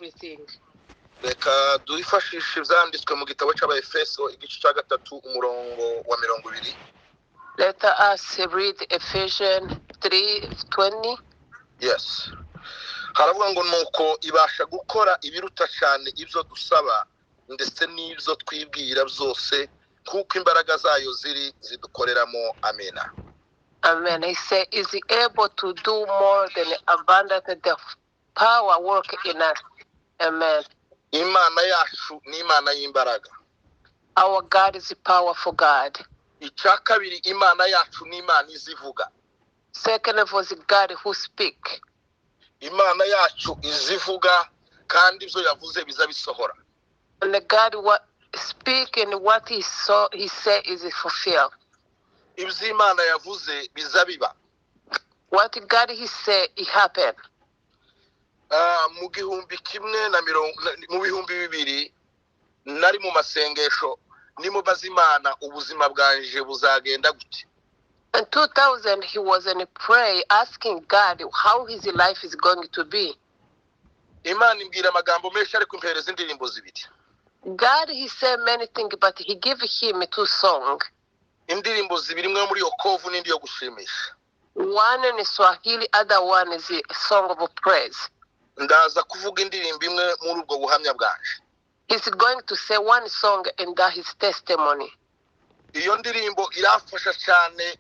everything. Reka duifashishe ivyanditswe mu gitabo c'Abaefeso igice ca 3 umurongo wa 20. Let us read Ephesians 3:20. Yes. Haravuga ngo nuko ibasha gukora ibiruta cyane ibyo dusaba ndetse n'ibyo twibwira byose kuko imbaraga zayo zidukoreramo. Amena. Amen. He said, is he able to do more than abundant the power work in us? Amen. Imana yacu ni Imana y'imbaraga. Our God is a powerful God. Icya kabiri, Imana yacu ni Imana izivuga. Second of all, is God who speak. Imana yacu izivuga kandi ibyo yavuze biza bisohora. And the God what speak and what he said is fulfilled. Ibyo Imana yavuze biza biba. What God he said, it happened. Mu bihumbi 2000 nari mu masengesho nimubaza Imana ubuzima bwanje buzagenda gute. In 2000, he was in a prayer asking God how his life is going to be. Imana imbwira amagambo menshi ariko impereza indirimbo zibiri. God, he said many things, but he gave him 2 songs. Indirimbo zibiri, imwe muri yo kovu n'indi yo gushimisha. One in Swahili, other one is a song of praise. Ndaza kuvuga indirimbo imwe muri ubwo buhamya bwanje. He's going to say one song in that his testimony. Iyo ndirimbo irafasha cyane,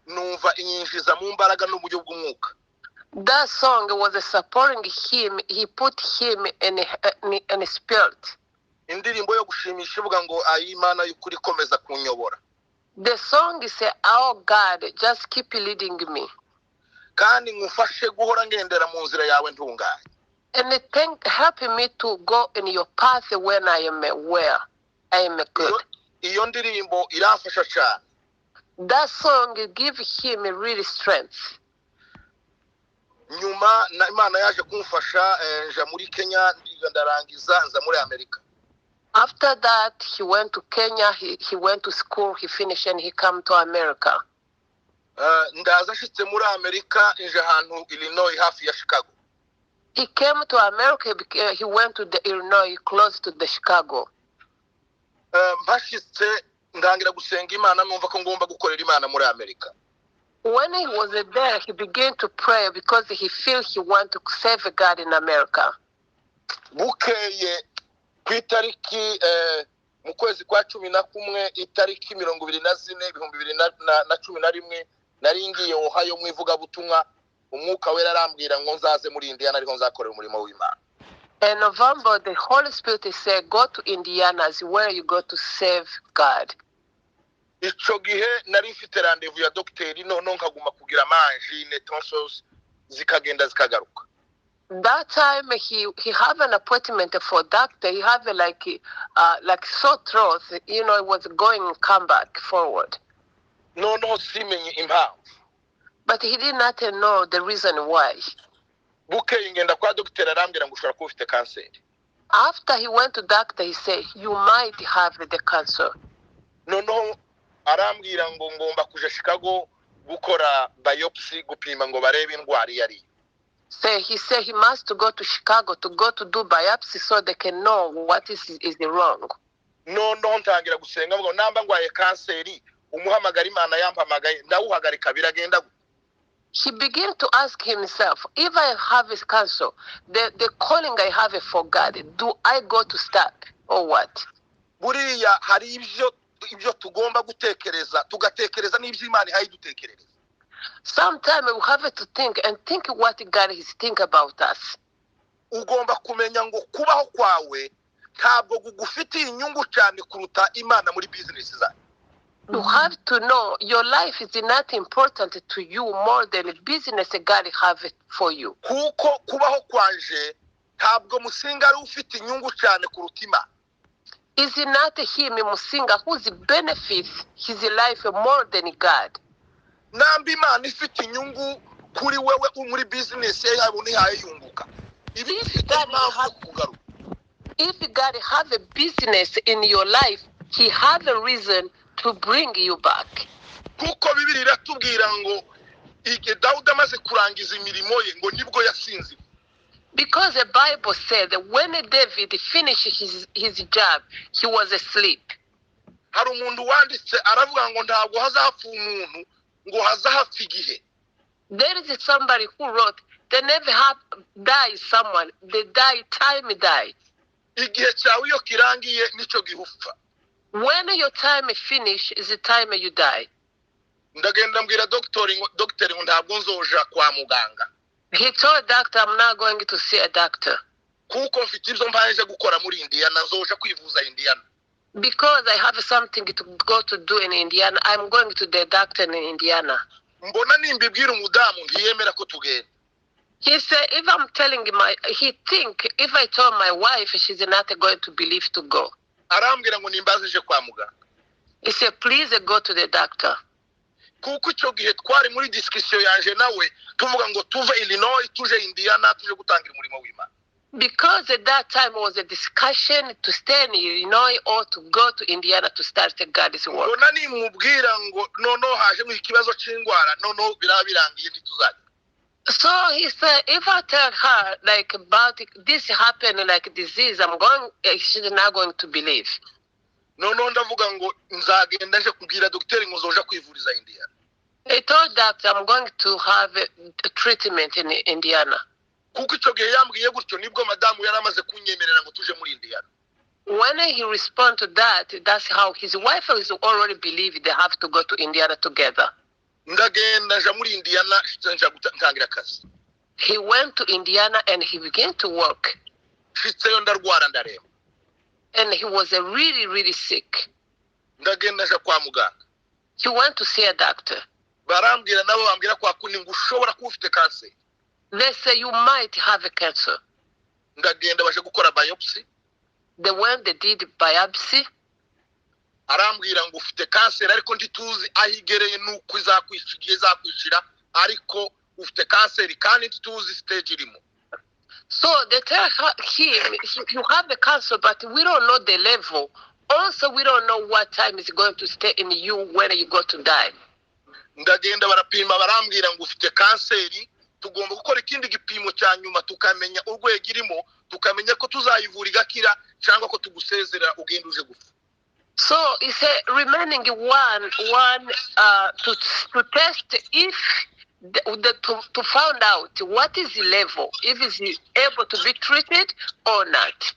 numva inyinjiza mu mbaraga n'uburyo bw'umwuka. That song was supporting him. He put him in a spirit. Indirimbo yo gushimisha ivuga ngo Imana y'ukuri komeza kunyobora. The song is "Oh God, just keep leading me." Kandi ngufashe guhora ngendera mu nzira yawe ntunganye. And help me to go in your path when I am well. I am good. Iyo ndirimbo irafasha cyane. That song give him really strength. Nyuma na Imana yaje kumfasha nja muri Kenya ndarangiza nza muri Amerika. After that, he went to Kenya, he went to school, he finished and he came to America. Ndaza ashitse muri Amerika nje ahantu Illinois hafi ya Chicago. He came to America because he went to the Illinois close to the Chicago. Mbashitse ndangira gusenga Imana numva ko ngomba gukorera Imana muri Amerika. When he was there, he began to pray because he felt he want to serve God in America. Bukeye ku itariki mu kwezi kwa 11 itariki 24/2011 nari ngiye Ohio mu ivuga butumwa, umwuka wera arambwira ngo nzaze muri Indiana ariko nzakorera umurimo w'Imana. In November, the Holy Spirit said, go to Indiana, is where you go to serve God. Ico gihe nari mfite rendezvous ya docteur none nkaguma kugira mangine tonsils zikagenda zikagaruka. That time he have an appointment for doctor. He have like sore throat, you know, it was going come back forward. No simenye impamvu. But he did not know the reason why. Bukeye ngenda kwa docteur arambwira ngo ushobora kuba ufite cancer. After he went to doctor, he said you might have the cancer. No arambwira ngo ngomba kuja Chicago gukora biopsy gupima ngo barebe indwara yari. He said he must go to Chicago to do biopsy so they can know what is wrong. No ntangira gusenga ngo namba ngwaye kanseri umuhamagara Imana yampamagaye ndawuhagarika biragenda. He began to ask himself, if I have a cancer, the calling I have for God, do I go to stop or what? Buriya hari ibyo tugomba gutekereza tugatekereza n'ibyo Imana hayidutekereza. Sometimes we have to think what God is think about us. Ugomba kumenya ngo kubaho kwawe ntabwo gugufitiye inyungu cyane kuruta Imana muri business zawe. You have to know your life is not important to you more than the business God have for you. Kuko kubaho kwanje ntabwo Musinga ari ufite inyungu cyane kuruta Imana. Is not him Musinga who's benefits his life more than God. Nambi Imana ifite inyungu kuri wewe muri business yawe nihaye yunguka. If God have a business in your life, he have a reason to bring you back. Kuko Bibiri iratubwira ngo Dawudi amaze kurangiza imirimo ye ngo nibwo yasinze. Because the Bible said that when David finished his job, he was asleep. hari umuntu wanditse aravuga ngo ntabwo hazapfa umuntu ngo hazapfa igihe. There is somebody who wrote, they never have died someone, they die, time die. Igihe cyawe iyo kirangiye nico gihupfa. When your time is finished, is the time you die. Ndagenda mbwira doctor ngo ntabwo nzoja kwa muganga. He told doctor, I'm not going to see a doctor. Kuko mfite ibyo mbaje gukora muri Indiana, nzoja kwivuza Indiana. Because I have something to go to do in Indiana, I'm going to the doctor in Indiana. Mbona nimbibwira umudamu ntiyemera ko tugenda. He said, if I'm telling he think if I told my wife, she's not going to believe to go. Arambwira ngo nimbazije kwa muganga. He said, please go to the doctor. Kuko icyo gihe twari muri discussion yanje nawe tuvuga ngo tuve Illinois tuje Indiana tuje gutangira umurimo w'Imana. Because at that time was a discussion to stay in Illinois or to go to Indiana to start God's work. Mbona nimubwira ngo nono haje mu ikibazo cy'indwara nono birabirangiye ntituzajya. So he said, if I tell her like about this happened like disease, she's not going to believe. Nono ndavuga ngo nzagenda nje kubwira docteur ngo zoja kwivuriza Indiana. He told doctor, I'm going to have a treatment in Indiana. Kuko icyo gihe yambwiye gutyo nibwo madamu yaramaze kunyemerera ngo tuje muri Indiana. When he respond to that, that's how his wife has already believed they have to go to Indiana together. Ndagenda nja muri Indiana nja gutangira akazi. He went to Indiana and he began to work. Shitseyo ndarwara ndareba. And he was really, really sick. Ndagenda nja kwa muganga. He went to see a doctor. Barambwira nabo bambwira kwa kundi ngo ushobora kuba ufite cancer. They say you might have a cancer. Ndagenda baje gukora biopsy. They went, they did biopsy. Arambwira ngo ufite cancer ariko ntituzi ahigereye nuko izakwishira ariko ufite cancer kandi ntituzi stage irimo. So they tell him, you have a cancer, but we don't know the level. Also, we don't know what time is going to stay in you when you go to die. Ndagenda barapima barambwira ngo ufite kanseri, tugomba gukora ikindi gipimo cya nyuma tukamenya urwego irimo, tukamenya ko tuzayivura igakira cyangwa ko tugusezera ugenda uje gupfa. So he said remaining one to test if to find out what is the level, if he's able to be treated or not.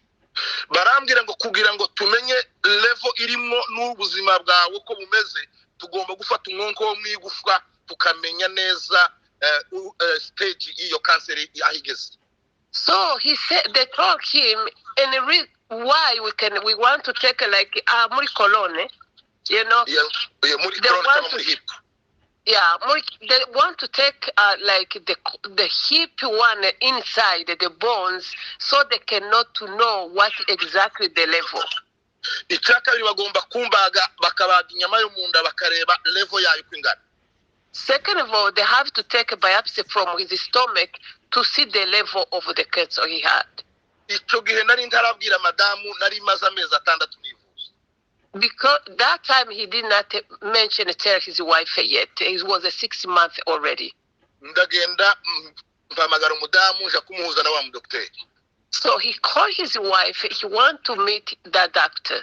Barambwira ngo kugira ngo tumenye level irimo n'ubuzima bwawe ko bumeze, tugomba gufata umwonko wo mwigufwa tukamenya neza stage iyo kanseri ahigeze. So he said they told him and why we want to take like muri colonne, you know. Yeah, muri colonne muri hip. Yeah, they want to take like the hip one inside the bones so they cannot to know what exactly the level. Icyakabiri bagomba kumbaga bakabaga inyama yo munda bakareba level yayo kwingana. Second of all, they have to take a biopsy from his stomach to see the level of the cancer he had. Icyo gihe nari ntarabwira madamu nari maze amezi 6 nivuza. Because that time he did not tell his wife yet. It was a 6 month already. Ndagenda mpamagara umudamu nja kumuhuza na wa mudokiteri. So he called his wife. He want to meet the doctor.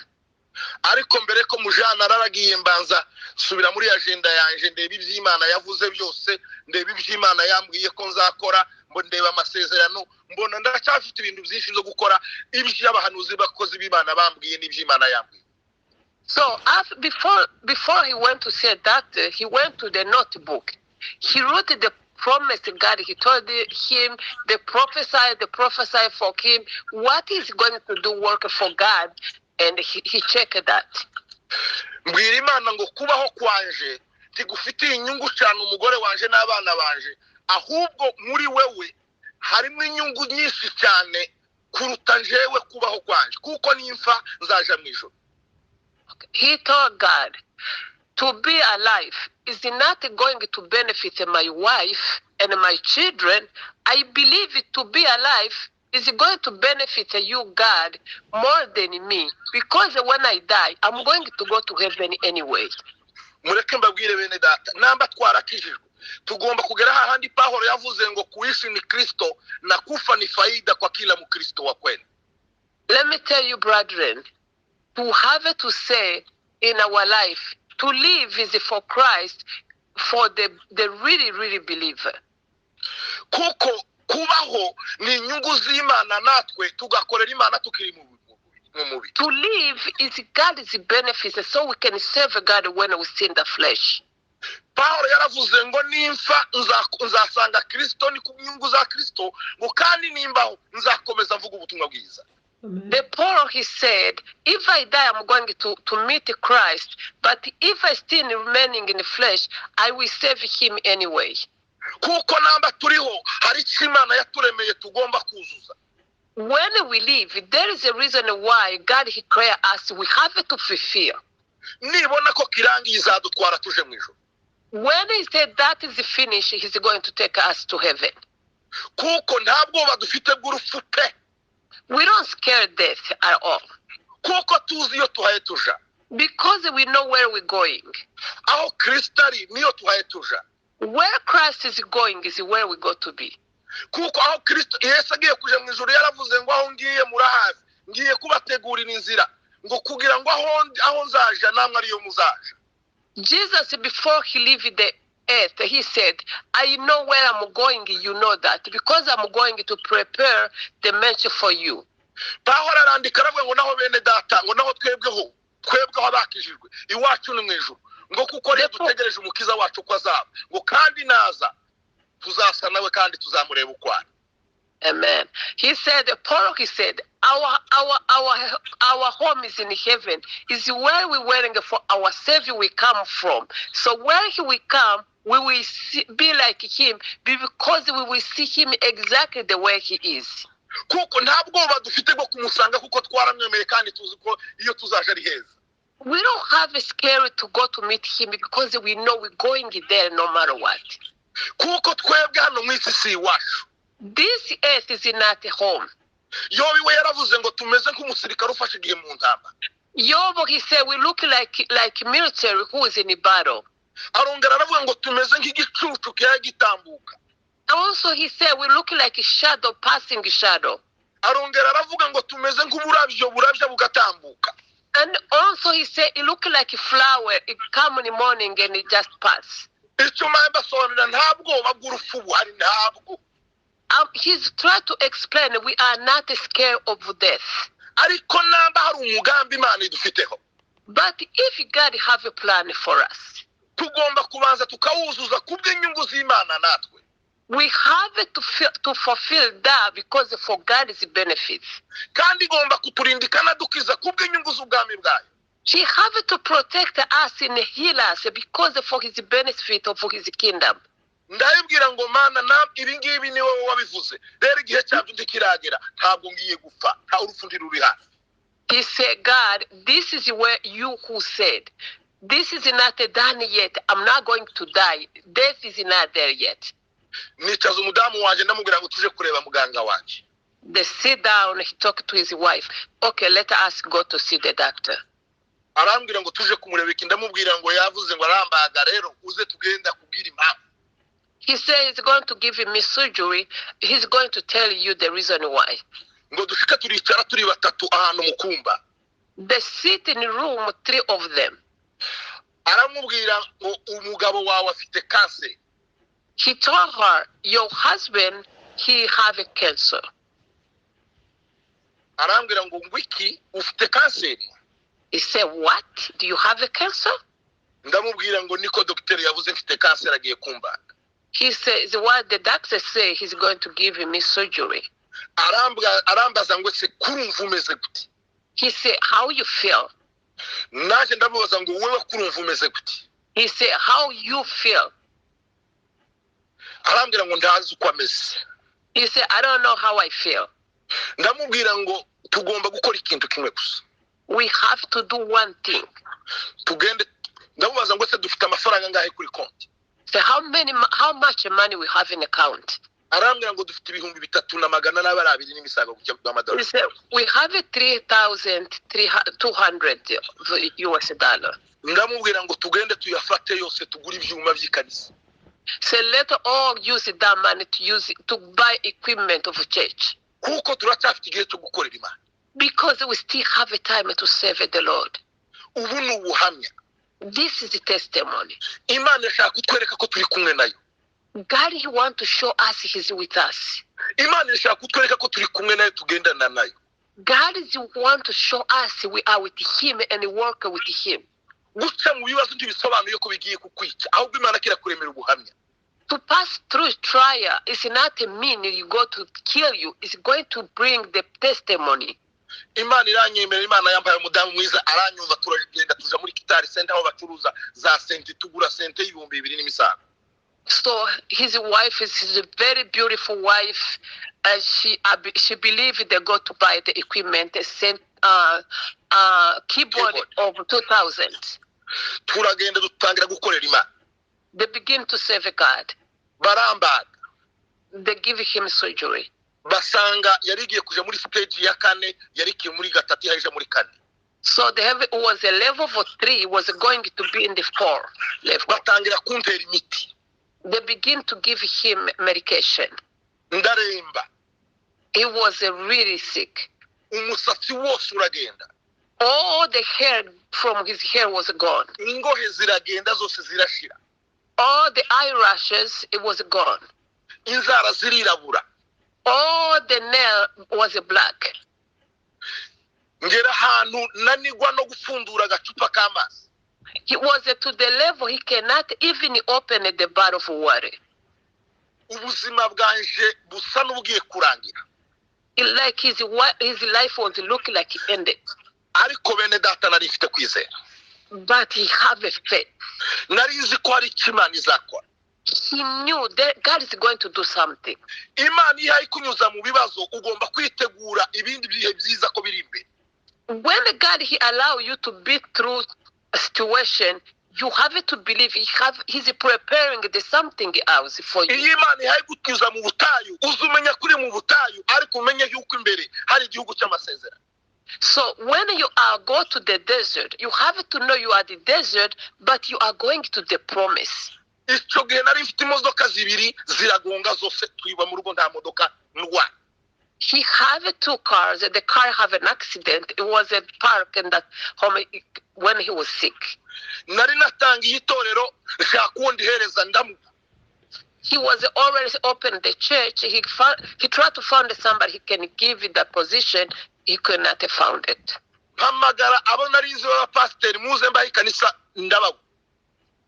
Ariko mbere ko mujana araragiye mbanza subira muri agenda yanje ndeba iby'Imana yavuze byose, ndeba iby'Imana yambwiye ko nzakora, mbo ndeba amasezerano, mbona ndacyafite ibintu byinshi zo gukora iby'abahanuzi bakoze b'Imana bambwiye n'iby'Imana yambwiye. So before he went to see a doctor, he went to the notebook. He wrote the promise God. He told him the prophesy for him what he's going to do work for God, and he checked that. Mbwira Imana ngo kubaho kwanje ntigufitiye inyungu cyane umugore wanje n'abana banje, ahubwo muri wewe harimo inyungu nyinshi cyane kuruta njewe kubaho kwanje, kuko nimfa nzaja mu ijuru. He told God, to be alive is not going to benefit my wife and my children. I believe it to be alive is going to benefit you, God, more than me. Because when I die, I'm going to go to heaven anyway. Mureke mbabwire bene data, namba twarakijijwe tugomba kugera hahandi Pawulo yavuze ngo kuishi ni Kristo na kufa ni faida kwa kila mkristo wa kweli. Let me tell you, brethren, to have to say in our life, to live is for Christ, for the really believer. Kuko kubaho ni inyungu z'Imana natwe tugakorera Imana tukiri mu mubiri. To live is God's benefits, so we can serve God when we see in the flesh. Pawulo yaravuze ngo nimfa nzasanga Kristo ni ku nyungu za Kristo ngo kandi nimbaho nzakomeza mvuga ubutumwa bwiza. The Paul, he said, if I die, I'm going to meet Christ, but if I still remaining in the flesh, I will serve him anyway. Kuko namba turiho hari Imana yaturemeye tugomba kuzuza. When we live, there is a reason why God he created us. We have to fulfill. Nibona ko kirangi izadutwara tuje mu ijuru. When he said that is finished, he's going to take us to heaven. Kuko ntabwo badufite bw'urupfu pe. We don't scare death at all. Kuko tuzi iyo tuhaye tuja. Because we know where we're going. Aho Kristo ari niyo tuhaye tuja. Where Christ is going is where we go to be. Kuko aho Kristo Yesu agiye kuja mu ijuru yaravuze ngo aho ngiye murahazi ngiye kubategurira inzira ngo kugira ngo aho nzaja namwe ariyo muzaja. Jesus, before he left the earth, he said, I know where I'm going, you know that, because I'm going to prepare the mansion for you. Pawulo arandika aravuga ngo naho bene data ngo naho twebweho abakijijwe iwacu ni mu ijuru ngo kuko rero dutegereje umukiza wacu ko azaba ngo kandi naza tuzasa nawe kandi tuzamureba uko ari. Amen. He said, Paul, he said, our home is in heaven, is where we're waiting for our Savior will come from. So where he will come, we will be like him, because we will see him exactly the way he is. Kuko ntabwo badufite bwo kumusanga kuko twaramwemeye kandi tuzi ko iyo tuzaje ari heza. We don't have a scare to go to meet him because we know we're going there no matter what. Kuko twebwe hano mu isi si iwacu. This earth is not a home. Yobi we yaravuze ngo tumeze nk'umusirikare ufashe igihe mu ntambara. Yob, he said, we look like military who is in a battle. Arongera aravuga ngo tumeze nk'igicucu kiya gitambuka. Also he said, we look like a shadow passing a shadow. Arongera aravuga ngo tumeze nk'uburabyo bugatambuka. And also he said, it look like a flower, it come in the morning and it just pass. Icyo mpamvu asobanura ntabwo bagurupfu buhari ntabwo. He's trying to explain we are not scared of death. Ariko namba hari umugambi Imana idufiteho. But if God have a plan for us, tugomba kubanza tukawuzuza kubw'inyungu z'Imana natwe. We have to fulfill that because for God's benefits. Kandi igomba kuturindikana dukiza kubw'inyungu z'ubwami bwayo. She have to protect us and heal us because for his benefit of his kingdom. Ndayibwira ngo Mana ibi ngibi ni wowe wabivuze. Rero igihe cyabyo ndikiragera ntabwo ngiye gupfa. Nta urupfu ndiruri hafi. He said, God, this is where you who said, this is not done yet. I'm not going to die. Death is not there yet. Nicaza umudamu wanje ndamubwira ngo tuje kureba muganga wanje. They sit down, he talked to his wife. Okay, let us go to see the doctor. Arambwira ngo tuje kumureba iki ndamubwira ngo yavuze ngo arambaga rero uze tugenda kubwira impamvu. He said he's going to give me surgery. He's going to tell you the reason why. Ngo dushika turicara turi batatu ahantu mukumba. They sit in room, 3 of them. Aramubwira ngo umugabo wawe afite cancer. He told her, your husband, he have a cancer. Arambwira ngo ngwiki ufite cancer. He said, what? Do you have a cancer? Ndamubwira ngo niko doctor yavuze mfite cancer agiye kumbaga. He says, what the doctor say, he's going to give me surgery. Arambaza ngo se kurumva umeze gute. He said, how you feel? Naje ndamubaza ngo wewe kurumva umeze gute. He said, how you feel? Arambwira ngo ndazi uko ameze. He said, I don't know how I feel. Ndamubwira ngo tugomba gukora ikintu kimwe gusa. We have to do one thing. Tugende ndamubaza ngo se dufite amafaranga ngahe kuri konti. So how much money we have in account? Arambwira ngo dufite ibihumbi 3,200 n'imisago y'amadolari. He said, we have $3,200 US dollar. Ndamubwira ngo tugende tuyafate yose tugura ibyuma by'ikanisa. So let all use that money to buy equipment of a church. kuko turacyafite igihe cyo gukorera Imana. Because we still have a time to serve the Lord. Ubu ni ubuhamya. This is a testimony. Imana ishaka kutwereka ko turi kumwe nayo. God, He wants to show us He's with us. Imana ishaka kutwereka ko turi kumwe nayo tugendana nayo. God wants to show us we are with Him and work with Him. Guca mu bibazo ntibisobanuye ko bigiye kukwica, ahubwo Imana kirakuremera ubuhamya. To pass through trial is not a mean you go to kill you. It's going to bring the testimony. Imana iranyemera, Imana yambaye umudamu mwiza aranyumva, turagenda tuja muri Kitari Center aho bacuruza za sente, tugura sente y'ibihumbi 2,500. So his wife is a very beautiful wife. She believed they go to buy the equipment, keyboard of 2,000. Turagenda dutangira gukorera Imana. They begin to serve God. Barambaga. They give him surgery. Basanga yarigiye kuja muri stage ya 4, yarikiye muri 3, yaje muri 4. So it was a level of 3, was going to be in the 4 level. Batangira kuntera imiti. They begin to give him medication. Ndaremba. He was really sick. Umusatsi wose uragenda. All the hair from his hair was gone. Ingohe ziragenda zose zirashira. All the eyelashes, it was gone. Inzara zirirabura. All the nail was black. Ngera hantu nanigwa no gufundura agacupa k'amazi. He was to the level he cannot even open the bar of water. Ubuzima bwanje busa n'ubugiye kurangira. Like his life was looking like it ended. Ariko bene data nari mfite kwizera. But he have a faith. Narizi ko hari Imana izakora. He knew that God is going to do something. Imana ihaye kunyuza mu bibazo ugomba kwitegura ibindi bihe byiza ko biri imbere. When God He allow you to be through a situation, you have to believe He's preparing something else for you. Iyi Imana ihaye kunyuza mu butayu, uzumenya kuri mu butayu ariko umenye yuko imbere hari igihugu cy'amasezerano. So when you are go to the desert, you have to know you are the desert, but you are going to the promise. Icyo gihe nari mfite imodoka zibiri ziragonga zose twiba mu rugo nta modoka ndwa. He have 2 cars. The car have an accident. It was a park in that home when he was sick. Nari natangiye itorero nshaka kundi hereza ndamu. He was already opened the church. He tried to find somebody he can give the position. He could not have found it. Mpamagara abo narizi wa pastor muze mbaye kanisa ndabago.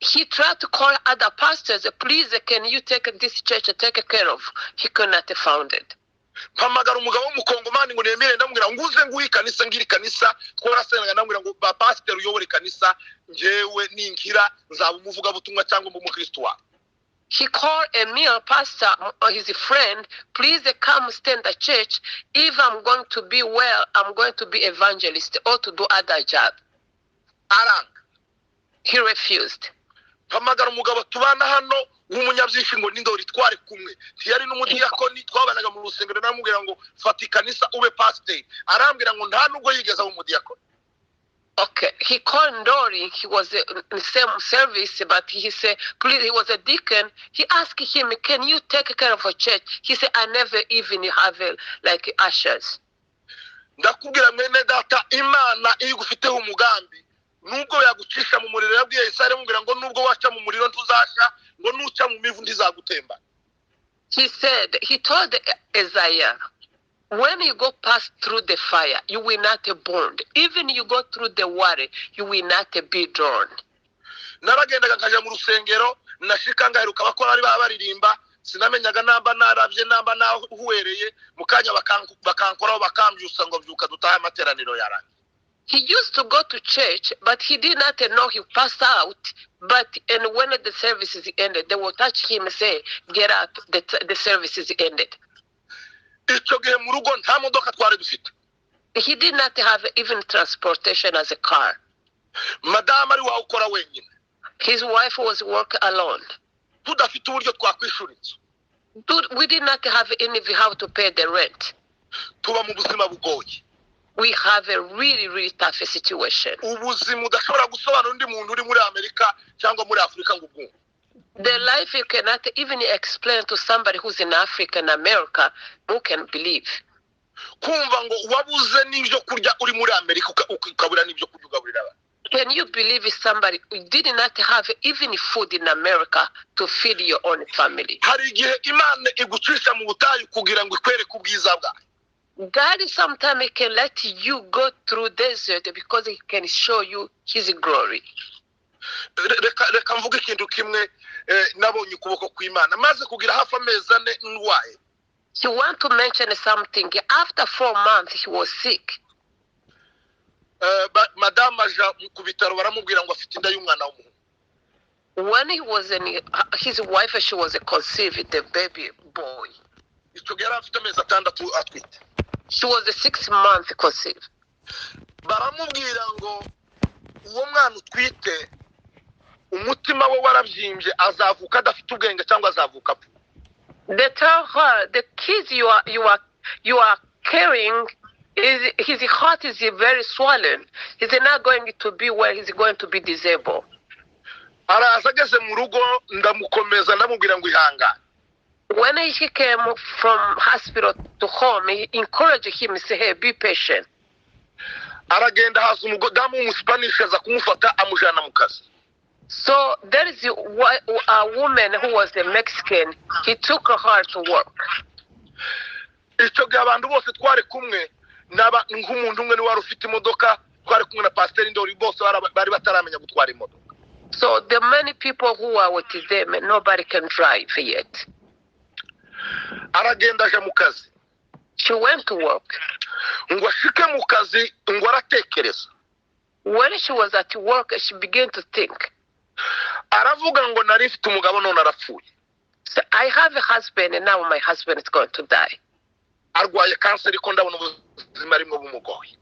He tried to call other pastors, please, can you take this church and take care of? He could not have found it. Mpamagara umugabo w'umukongomani ngo nemere ndamubwira nguze nguyi kanisa ngiri kanisa twarasenga ndamubwira ngo ba pastor uyobore kanisa njewe ninkira nzaba umuvuga butumwa cyangwa umukristo wa. He called a mere pastor, his friend, please come stand the church. If I'm going to be well, I'm going to be evangelist or to do other job. Arang. He refused. Mpamagara umugabo tubana hano w'umunyabyinshi ngo nindori twari kumwe ntiyari n'umudiyakoni twabanaga mu rusengero namubwira ngo fata kanisa ube pastor arambwira ngo nta nubwo yigeza umudiyakoni. Okay, he called Ndori. He was in the same service, but he said, please, he was a deacon. He asked him, can you take care of a church? He said, I never even have like ushers. Ndakubwira mwene data Imana igufiteho umugambi nubwo yagucisha mu muriro yabwiye Isare mubwira ngo nubwo waca mu muriro ntuzasha ngo nuca mu mivu ndizagutemba. He said, he told Isaiah, when you go past through the fire, you will not be burned. Even you go through the water, you will not be drawn. Naragendaga nkaja mu rusengero nashika ngaheruka bakora ari baririmba sinamenyaga namba narabye namba nahuwereye mukanya bakankoraho bakambyusa ngo byuka dutaha amateraniro yaranye. He used to go to church, but he did not know he passed out. And when the services ended, they will touch him and say, get up, the services ended. Icyo gihe mu rugo nta modoka twari dufite. He did not have even transportation as a car. Madame ari waukora wenyine. His wife was working alone. Tudafite uburyo twakwishura inzu. We did not have any how to pay the rent. Tuba mu buzima bugoye. We have a really, really tough situation. Ubuzima udashobora gusobanura undi muntu uri muri Amerika cyangwa muri Afrika ngo ubwumve. The life you cannot even explain to somebody who's in Africa and America who can believe. kumva ngo wabuze n'ibyo kurya uri muri Amerika ukabura n'ibyo kurya ugaburira abantu. Can you believe somebody who did not have even food in America to feed your own family? Hari igihe Imana igucisha mu butayu kugira ngo ikwereke ubwiza bwayo. God sometimes can let you go through desert because he can show you his glory. Reka mvuge ikintu kimwe nabonye ukuboko kw'Imana maze kugira hafi amezi 4 ndwaye. He want to mention something. After 4 months he was sick. Madame aja ku bitaro baramubwira ngo afite inda y'umwana w'umuhungu. When he was in his wife, she was conceived the baby boy. Icyo gihe afite amezi 6 atwite. She was 6 months conceived. Baramubwira ngo uwo mwana utwite umutima we warabyimbye azavuka adafite ubwenge cyangwa azavuka apfa. They tell her the kids you are carrying his heart is very swollen. He's not going to be where he's going to be disabled. Araza ageze mu rugo ndamukomeza ndamubwira ngo ihangane. When he came from hospital to home, he encouraged him, say, hey, be patient. Aragenda haza umudamu w'umuspanish aza kumufata amujana mu kazi. So there is a woman who was a Mexican. He took her to work. Icyo gihe abantu bose twari kumwe naba nk'umuntu umwe ni wari ufite imodoka twari kumwe na Pastor Ndori bose bari bataramenya gutwara imodoka. So the many people who are with them, nobody can drive yet. Aragenda aje mu kazi. She went to work. Ngo ashike mu kazi ngo aratekereza. When she was at work, she began to think. Aravuga ngo nari mfite umugabo none arapfuye. So I have a husband and now my husband is going to die. Arwaye cancer ko ndabona ubuzima arimo bumugoye.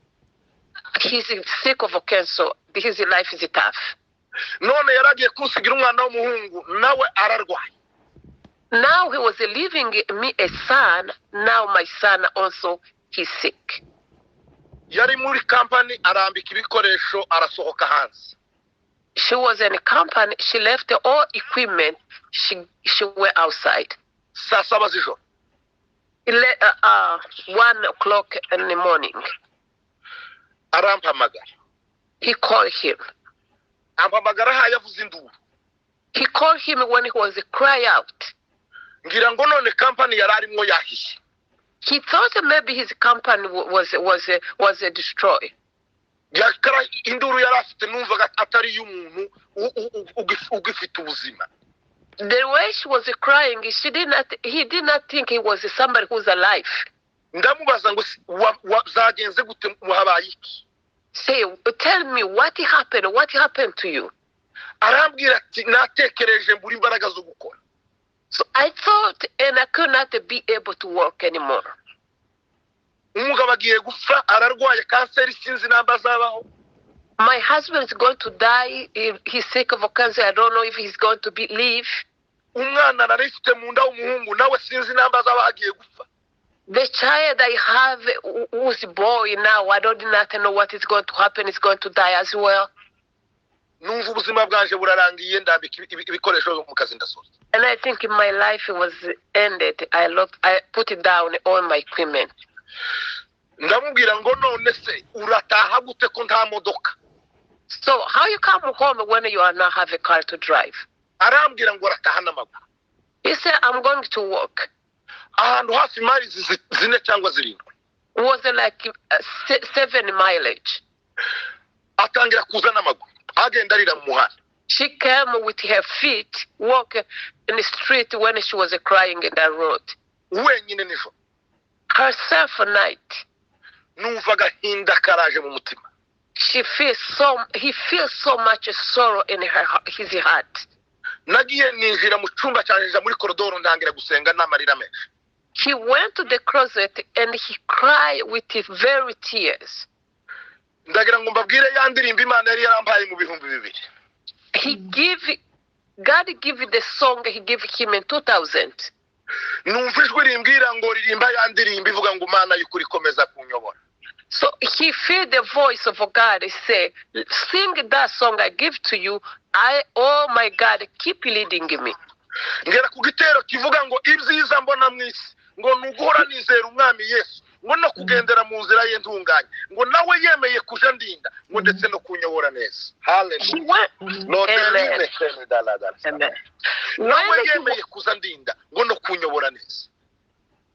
He's sick of cancer. His life is tough. None yaragiye kunsigira umwana w'umuhungu nawe ararwaye. Now he was leaving me a son. Now my son also he's sick. Yari muri company arambika ibikoresho arasohoka hanze. She was in a company. She left all equipment. She went outside. Saa 7 z'ijoro. 1 o'clock in the morning. Arampamagara. He called him. Ampamagara yavuze induru. He called him when he was cry out. Ngira ngo none company yararimo yahiye. He thought maybe his company was destroyed. Yakara induru yarafite numvaga atari y'umuntu ugifite ubuzima. The way she was crying, he did not think he was somebody who's alive. Ndamubaza ngo zagenze gute muhabaye iki? Say, tell me what happened to you? Arambwira ati natekereje mburi imbaraga zo gukora. So I thought and I could not be able to work anymore. Umugabo agiye gupfa ararwaye cancer sinzi namba zabaho. My husband is going to die. He's sick of cancer. I don't know if he's going to live. Umwana narifite mu nda w'umuhungu nawe sinzi namba zabaho agiye gupfa. The child I have who's boy now, I don't know what is going to happen. He's going to die as well. Numva ubuzima bwanje burarangiye ndambika ibikoresho mu kazi ndasoza. And I think my life was ended. I put it down all my equipment. Ndamubwira ngo none se urataha gute ko nta modoka? So how you come home when you are not have a car to drive? Arambwira ngo arataha n'amaguru. He said, I'm going to work. Ahantu hafi miles 4 cyangwa 7. It was like 7 mileage. Atangira kuza n'amaguru. Agenda arira mu muhanda. She came with her feet, walk in the street when she was crying in the road. Wenyine nijoro. Herself at night. Numvaga hinda karaje mu mutima. He feels so much sorrow in his heart. Nagiye ninjira mu cyumba cyanje muri koridoro ndangira gusenga n'amarira menshi. He went to the closet and he cried with very tears. Ndagira ngo mbabwire ya ndirimbo Imana yari yarambaye mu 2000. God give the song he gave him in 2000. Numva ijwi rimbwira ngo ririmba ya ndirimbo ivuga ngo Imana y'ukuri komeza kunyobora. So he felt the voice of God say, sing that song I give to you. Oh my God, keep leading me. ngera ku gitero kivuga ngo ibyiza mbona mu isi ngo nuguhora nizera umwami Yesu ngo no kugendera mu nzira ye ntunganye ngo nawe yemeye kuja ndinda ngo ndetse no kunyobora neza. Hallelujah. No terine dalada. Nawe yemeye kuza ndinda ngo no kunyobora neza.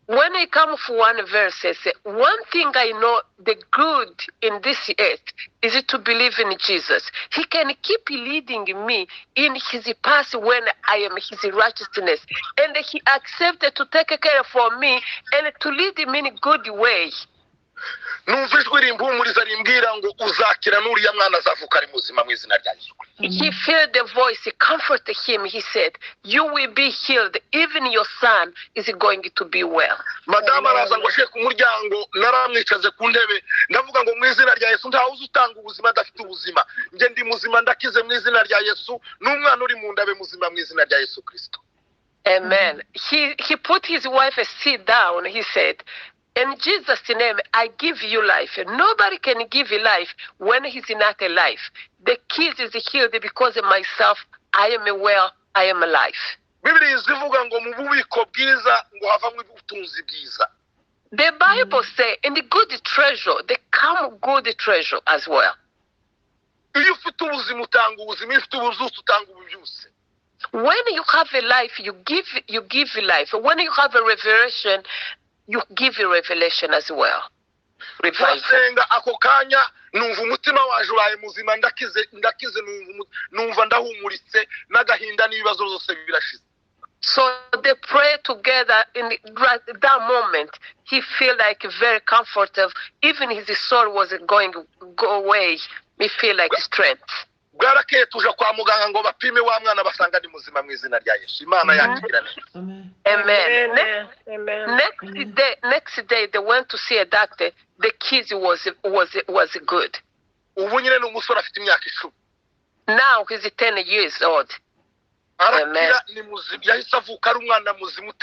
When I come for one verse, I say, one thing I know, the good in this earth is to believe in Jesus. He can keep leading me in his path when I am his righteousness. And he accepted to take care for me and to lead me in a good way. Numva ijwi rimpumuriza rimbwira ngo uzakira n'uriya mwana azavuka ari muzima mu izina rya Yesu. He felt the voice, he comforted him. He said, you will be healed. Even your son is going to be well. Madama araza ngo ashe ku muryango naramwicaze ku ntebe ndavuga ngo mu izina rya Yesu ntawe uzutanga ubuzima adafite ubuzima. Nge ndi muzima ndakize mu izina rya Yesu n'umwana uri mu ndabe muzima mu izina rya Yesu Kristo. Amen. He put his wife a seat down. He said, in Jesus' name, I give you life. Nobody can give you life when he's not alive. The kid is healed because of myself. I am well. I am alive. Biblia izivuga ngo mu bubiko bwiza ngo havamo ubutunzi bwiza. The Bible says, in the good treasure, there come good treasure as well. Iyo ufite ubuzima utanga ubuzima, iyo ufite ubuzutu utanga ububyuse. When you have a life, you give life. When you have a revelation, you give a revelation as well. Wasenga ako kanya numva umutima waje uraye muzima ndakize numva ndahumuritse n'agahinda n'ibibazo byose birashize. So they pray together in that moment. He feel like very comfortable. Even his soul was going to go away. He feel like strength. Bwarakeye tuja kwa muganga ngo bapime wa mwana basanga ni muzima mu izina rya Yesu. Imana yakirane. Amen. Next day they went to see a doctor. The kid was good. Ubu nyine ni umusore afite imyaka 10. Now he's 10 years old. Amen. Ni muzima yahise avuka ari umwana muzima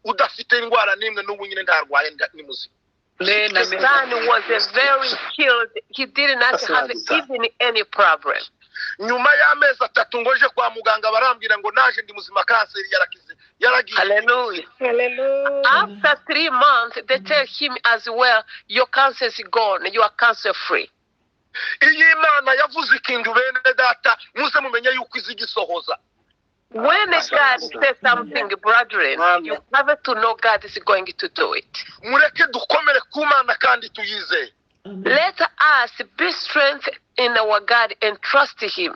udafite indwara nimwe n'ubu nyine ntarwaye ni muzima. The son was very healed. He did not have even any problem. Nyuma y'amezi 3 ngoje kwa muganga barambwira ngo naje ndi muzima kanseri yaragiye. Hallelujah. After 3 months they tell him as well, your cancer is gone, you are cancer free. Iyi Imana yavuze ikintu bene data muze mumenye yuko izigisohoza. When God says something, brethren, you have to know God is going to do it. Mureke dukomere ku Mana kandi tuyize. Let us be strength in our God and trust him.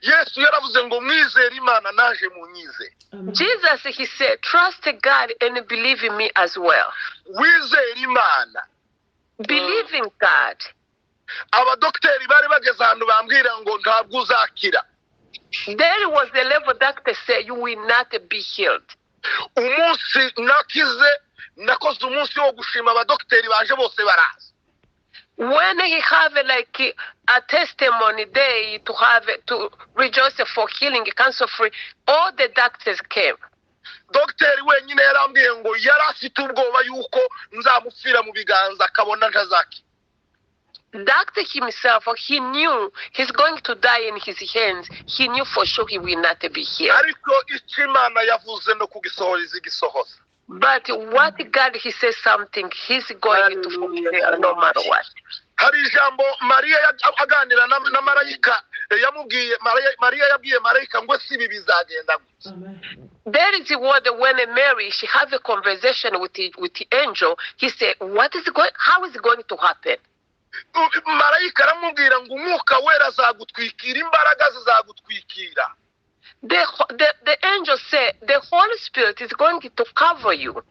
Yesu yaravuze ngo mwizere Imana naje munyize. Jesus, he said, trust God and believe in me as well. Wizere Imana. Believe in God. Abadokteri bari bageze ahantu bambwira ngo ntabwo uzakira. There was a level doctor said you will not be healed. Umunsi nakize nakoze umunsi wo gushima abadokteri baje bose baraza. When he have like a testimony day to rejoice for healing cancer free, all the doctors came. Dokteri wenyine yarambwiye ngo yarafite ubwoba yuko nzamupfira mu biganza akabona ntazaki. Doctor himself, he knew he's going to die in his hands. He knew for sure he will not be healed. Ariko Imana yavuze no kugisohoriza igisohoza. But what God, he says something, he's going to fulfill no matter what. Hari ijambo Maria aganira na marayika yamubwiye Maria yabwiye marayika ngo sibi bizagenda gutya. There is a word when Mary, she have a conversation with the angel. He said, how is it going to happen? Marayika aramubwira ngo umwuka wera azagutwikira imbaraga zizagutwikira. The angel said, the Holy Spirit is going to cover you.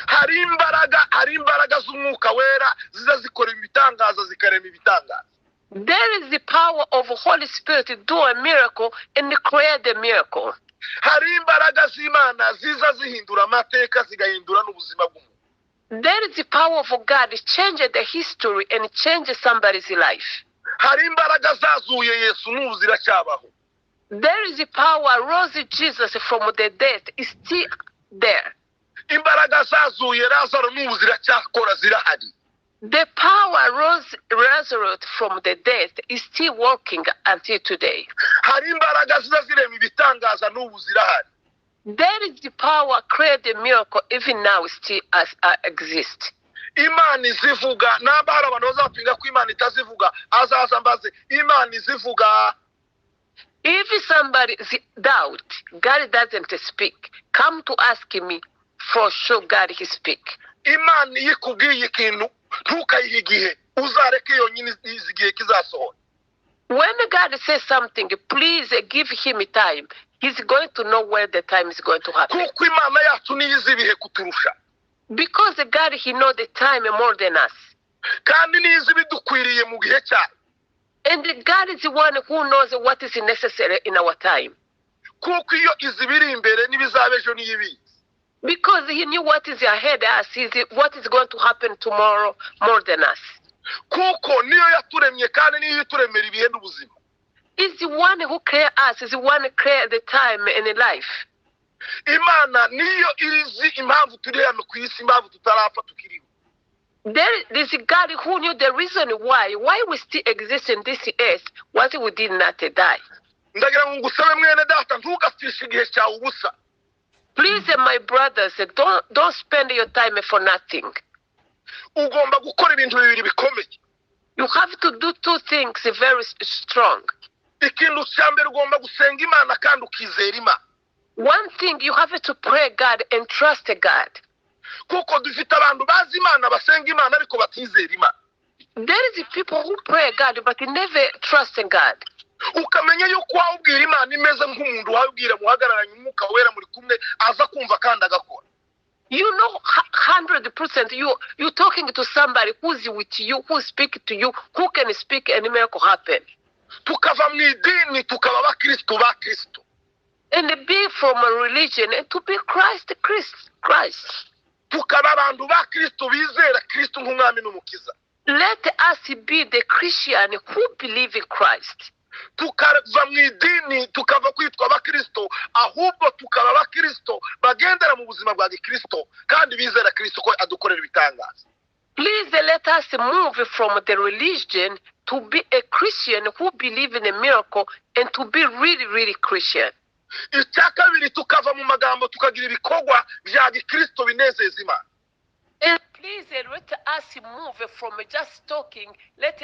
Hari imbaraga z'umwuka wera zizazikora ibitangaza zikarema ibitangaza. There is the power of the Holy Spirit to do a miracle and create the miracle. Hari imbaraga z'Imana ziza zihindura amateka zigahindura n'ubuzima bw'umuntu. There is the power of God to change the history and change somebody's life. Hari imbaraga zazuye Yesu n'ubu ziracyabaho. There is the power rose Jesus from the dead is still there. Imbaraga zazuye Lazaro n'ubu ziracyakora zirahari. The power resurrected from the dead is still working until today. hari imbaraga ziza zirema ibitangaza n'ubu zirahari. There is the power create the miracle even now still exist. Imana izivuga namba hari abantu bazapinga ko Imana itazivuga azaza mbaze Imana izivuga. If somebody doubt God doesn't speak, come to ask me, for sure God he speak. Imana yikubwiye ikintu ntukayihe igihe uzareke yonyine izigihe kizasohora. When God says something, please give him time. He's going to know where the time is going to happen. Kuko Imana yacu niyo izi ibihe kuturusha. Because God he know the time more than us. Kandi niyo izi ibidukwiriye mu gihe cyayo. And God is the one who knows what is necessary in our time. Kuko iyo izi biri imbere n'ibizaba ejo niyo ibizi. Because he knew what is ahead of us, what is going to happen tomorrow more than us. Kuko niyo yaturemye kandi niyo ituremera ibihe n'ubuzima. Is the one who created us, is the one who created the time and the life. Imana niyo izi impamvu turi hano ku isi, impamvu tutarapfa tukiriho. There is a God who knew the reason why we still exist in this earth, what we did not die. Ndagira ngo ngusabe mwene data ntugapfishe igihe cyawe ubusa. Please, my brothers, don't spend your time for nothing. Ugomba gukora ibintu bibiri bikomeye. You have to do two things very strong. Ikintu cya mbere ugomba gusenga Imana kandi ukizera Imana. One thing, you have to pray God and trust God. Kuko dufite abantu bazi Imana basenga Imana ariko batizera Imana. There is people who pray God but never trust God. Ukamenya yuko wabwira Imana imeze nk'umuntu wabwira muhagararanye umwuka wera muri kumwe aza kumva kandi agakora. You know 100% you talking to somebody who's with you, who speak to you, who can speak and miracle happen. Tukava mu idini tukaba abakristo ba Kristo. And be from a religion and to be Christ. Tukaba abantu ba Kristo bizera Kristo nk'umwami n'umukiza. Let us be the Christian who believe in Christ. Tukava mu idini tukava kwitwa abakristo ahubwo tukaba abakristo bagendera mu buzima bwa Kristo kandi bizera Kristo ko adukorera ibitangaza. Please let us move from the religion to be a Christian who believe in a miracle and to be really Christian. Icyakabiri tukava mu magambo tukagira ibikorwa bya Kristo binezeza Imana. And please let us move from just talking, let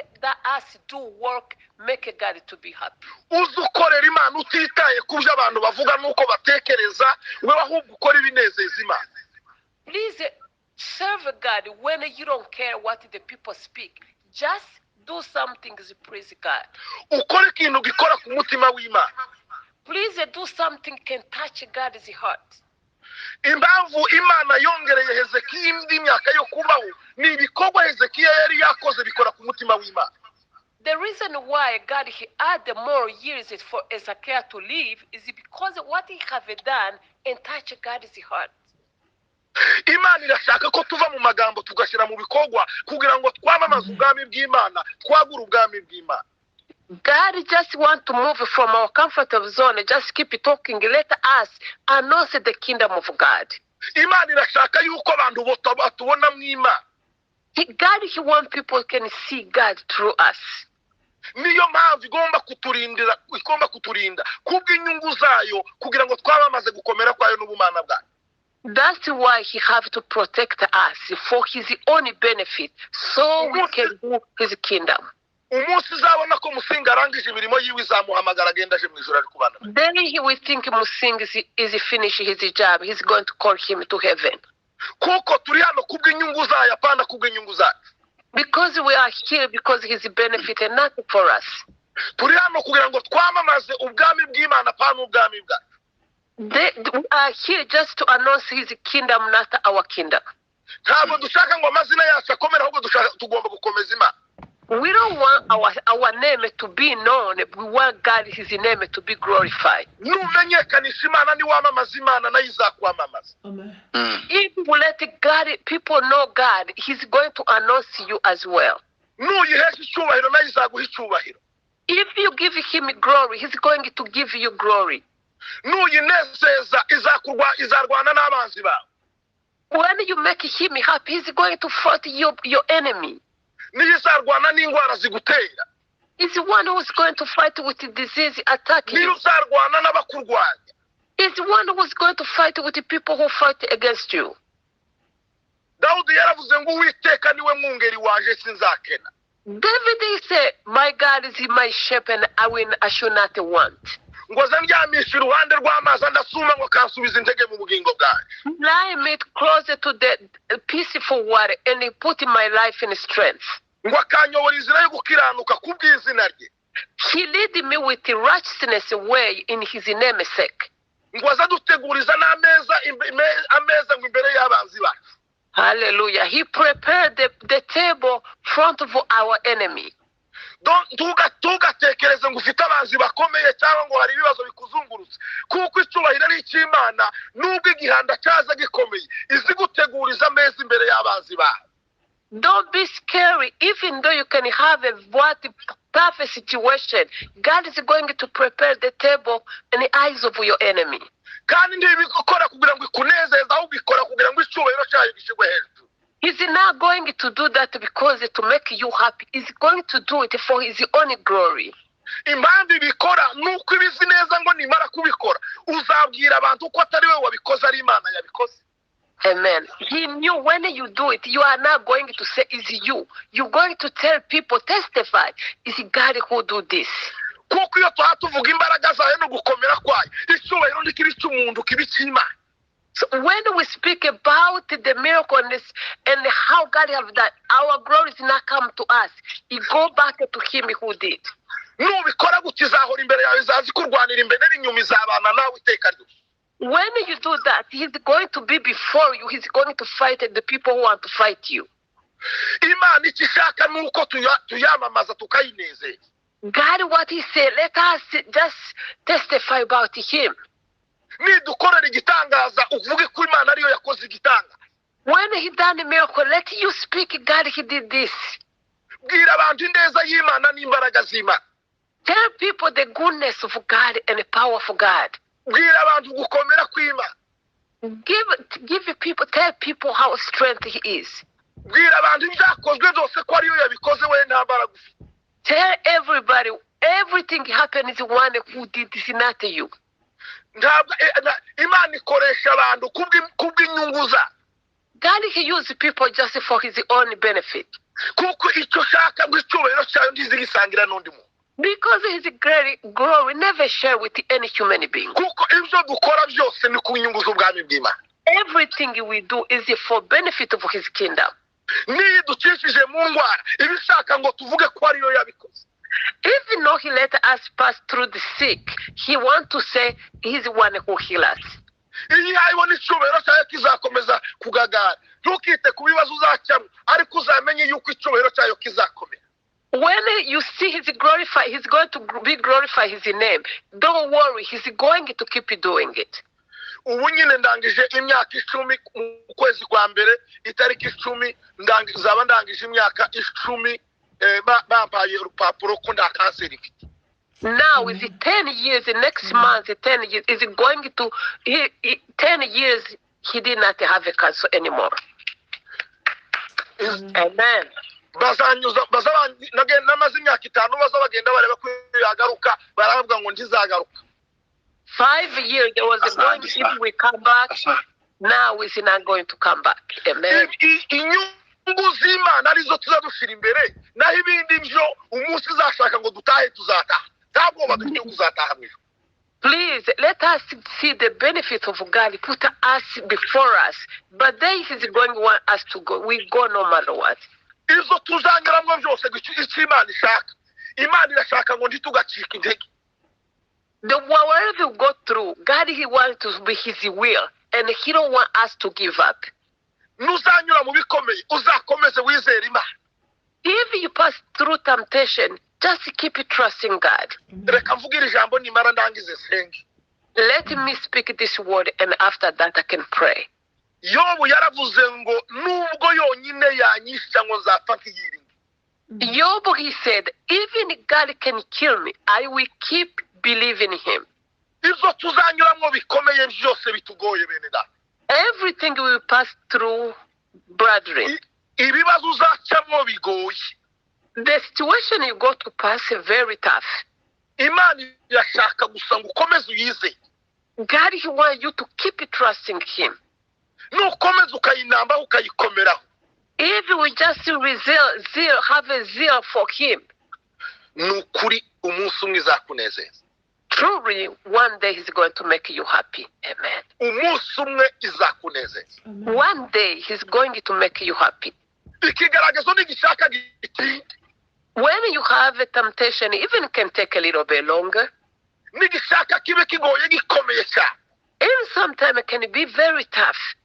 us do work, make God to be happy. Uzukorera Imana utitaye kubyo abantu bavuga nuko batekereza, wewe ahubwo ukora ibinezeza Imana. Please serve God when you don't care what the people speak. Just do something to please God. Ukora ikintu gikora ku mutima w'Imana. Please do something can touch God's heart. Impamvu Imana yongereye Hezekiya indi myaka yo kubaho ni ibikorwa Hezekiya yari yakoze bikora ku mutima w'Imana. The reason why God he added more years for Ezekiel to live is because what he have done and touch God's heart. Imana irashaka ko tuva mu magambo tugashyira mu bikorwa kugira ngo twamamaze ubwami bw'Imana, twagura ubwami bw'Imana. God just want to move from our comfortable zone, just keep talking, let us announce the kingdom of God. Imana irashaka yuko abantu batubona mu Imana. God he want people can see God through us. Niyo mpamvu igomba kuturinda kubw'inyungu zayo kugira ngo twamamaze gukomera kwayo n'ubumana bwayo. That's why he have to protect us for his own benefit, so we can do his kingdom. Umunsi uzabona ko Musinga arangije imirimo yiwe izamuhamagara agenda aje mu ijuru ari kubana. Then he will think Musinga is finished his job. He's going to call him to heaven. Kuko turi hano kubw'inyungu zayo apana kubw'inyungu zayo. Because we are here because his benefit and not for us. Turi hano kugira ngo twamamaze ubwami bw'Imana apana ubwami bwayo. We are here just to announce his kingdom, not our kingdom. Ntabwo dushaka ngo amazina yacu akomere ahubwo tugomba gukomeza Imana. We don't want our name to be known. We want God, his name to be glorified. Numenyekanisha Imana ni wamamaza Imana nayo izakwamamaza. Amen. If we let God, people know God, he's going to announce you as well. Nuyihesha icyubahiro nayo izaguha icyubahiro. If you give him glory, he's going to give you glory. Nuyinezeza izarwana n'abanzi bawe. When you make him happy, he's going to fight your enemy. nizarwana n'indwara zigutera Is the one who's going to fight with the disease attacking you. nizarwana n'abakurwanya Is the one who's going to fight with the people who fight against you. Dawudi yaravuze ngo Uwiteka niwe mwungeri wanje sinzakena. David said, my God is my shepherd, I shall not want. Ngo zandyamisha iruhande rw'amazi ndasuma ngo kansubiza intege mu bugingo bwanjye. Lie me closer to the peaceful water and he put my life in strength. Ngo akanyobora inzira yo gukiranuka kubw'izina rye. He lead me with the righteousness way in his name's sake. Ngo azaduteguriza ameza ngo imbere y'abanzi bacu. Hallelujah. He prepared the table front of our enemy. Tugatekereze ngo ufite abanzi bakomeye cyangwa ngo hari ibibazo bikuzungurutse kuko icyubahiro ari icy'Imana nubwo igihanda cyaza gikomeye izi guteguriza ameza imbere y'abanzi bawe. Don't be scary. Even though you can have a tough situation, God is going to prepare the table in the eyes of your enemy. Kandi ntibikora kugira ngo ikunezeze ahubwo ikora kugira ngo icyubahiro cyayo gishyirwe hejuru. He's not going to do that because to make you happy. He's going to do it for his own glory. Impamvu ibikora nuko ibizi neza ngo nimara kubikora uzabwira abantu ko atari we wabikoze ari Imana yabikoze. Amen. He knew when you do it, you are not going to say it's you. You're going to tell people, testify, it's God who do this. Kuko iyo tuvuga imbaraga zayo no gukomera kwayo icyubahiro ntikibi cy'umuntu kibi cy'Imana. So when we speak about the miracle and how God have done, our glory is not come to us. It go back to him who did. Nubikora gukizahora imbere yawe zazi kurwanira imbere n'inyuma izabana nawe iteka ryose. When you do that, he's going to be before you. He's going to fight the people who want to fight you. Imana ikishaka nuko tuyamamaza tukayinezeza. God, what he said, let us just testify about him. Nidukorera igitangaza uvuge ko Imana ariyo yakoze igitanga. When he done a miracle, let you speak, God, he did this. Bwira abantu ineza y'Imana n'imbaraga z'Imana. Tell people the goodness of God and the power of God. Bwira abantu gukomera kw'Imana. Tell people how strength he is. Bwira abantu ibyakozwe byose ko ariyo yabikoze we nta mbaraga ufite. Tell everybody everything happens is one who did this, not you. Imana ikoresha abantu kubw'inyungu za. God, he uses people just for his own benefit. Kuko icyo shaka ngo icyubahiro cyayo ntizigisangira n'undi muntu. Because his glory never share with any human being. Kuko ibyo dukora byose ni ku nyungu z'ubwami bw'Imana. Everything we do is for benefit of his kingdom. Niyo ducishije mu ndwara ibishaka ngo tuvuge ko ariyo yabikoze. Even though he let us pass through the sick, he wants to say he's the one who heals us. Iyi hayibona icyubahiro cyayo kizakomeza kugagara. Ntukite ku bibazo uzacamo ariko uzamenye yuko icyubahiro cyayo kizakomera. When you see he's going to be glorify his name. Don't worry, he's going to keep doing it. Ubu nyine ndangije imyaka 10 mu kwezi kwa mbere itariki 10 zaba ndangije imyaka 10 bampaye urupapuro ko nda kanseri ifite. Now is 10 years, next month 10 years is going to 10 years he did not have a cancer anymore. Amen. Namaze imyaka 5 bazabagenda bareba ko yagaruka baravuga ngo ndizagaruka. 5 years there was going if we come back. Now is not going to come back. Amen. Inyungu z'Imana arizo tuzadushira imbere naho ibindi byo umunsi uzashaka ngo dutahe tuzataha. Ntabwo badufite kuzataha mwijo. Please let us see the benefit of God. Put us before us, but then he's going to want us to go. We go no matter what. Izo tuzanyiramwo byose icyo Imana ishaka. Imana irashaka ngo ntitugacika intege. Whatever we go through, God, he wants to be his will, and he don't want us to give up. Nuzanyura mu bikomeye uzakomeze wizera Imana. If you pass through temptation, just keep trusting God. Reka mvugira ijambo nimara ndangize senge. Let me speak this word, and after that I can pray. Yobu yaravuze ngo nubwo yonyine yanyisha ngo nzapfa nkiyirinda. Job, he said, even God can kill me, I will keep believing him. Izo tuzanyuramo bikomeye byose bitugoye bene da. Everything we pass through, brethren. Ibibazo uzacamo bigoye. the situation you go to pass is very tough. Imana irashaka gusa ngo ukomeze uyize. God, He wants you to keep trusting Him. Nukomeza ukayinamba ukayikomeraho. If we just have a zeal for Him, nukuri umunsi umwe izakunezeza. Truly, one day He's going to make you happy. Amen. Umunsi umwe izakunezeza. One day He's going to make you happy. Ikigaragazo n'igishaka giti. When you have a temptation, even it can take a little bit longer. N'igishaka kibe kigoye gikomeye cyane. Even sometimes it can be very tough.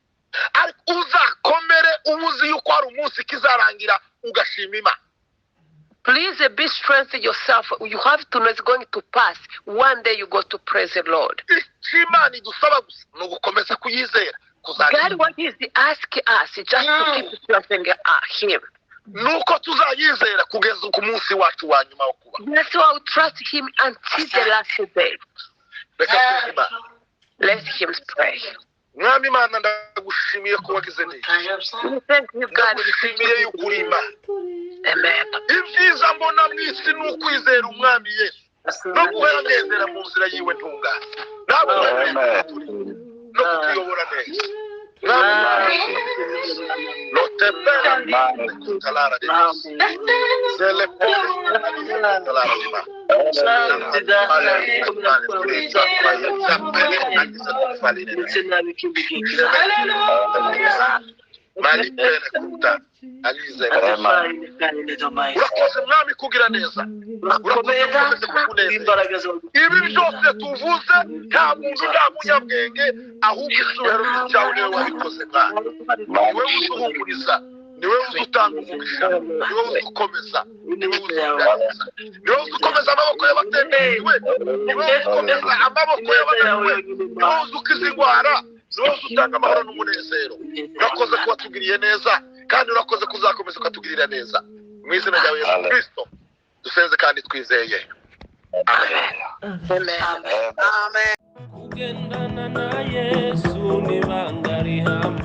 Ariko uzakomere ubuzi yuko ari umunsi kizarangira ugashima Imana. Please be strengthen yourself. You have to know it's going to pass. One day you go to praise the Lord. Imana idusaba gusa no gukomeza kuyizera. God, what is asking us just to keep trusting Him. Nuko tuzayizera kugeza ku munsi wacu wa nyuma wo kuba. That's why we trust Him until the last day. Let Him pray. Mwami Imana ndagushimiye ko wagize neza. Thank you, God. Ndagushimiye yuko uri Imana. Amen. Ibyiza mbona mu isi ni ukwizera umwami Yesu no kugendera mu nzira yiwe ntungane. No kutuyobora neza. No tepera talara de zele talara urakoze mwami kugira neza. Ibi byose tuvuze nta muntu nta munyabwenge ahubwo icyubahiro cyawe niwe wabikoze mwami. Niwe uduhumuriza, niwe udutanga umugisha, niwe udukomeza, niwe udukomeza, niwe udukomeza amaboko y'abatembewe, niwe udukomeza amaboko y'abananiwe, niwe udukiza indwara, niwe udutanga amahoro n'umunezero. Urakoze kuba tugiriye neza kandi urakoze kuzakomeza ukatugirira neza. Mu izina rya Yesu Kristo dusenze kandi twizeye. Amen. Amen. Amen. Kugendana na Yesu ni banga rihambaye.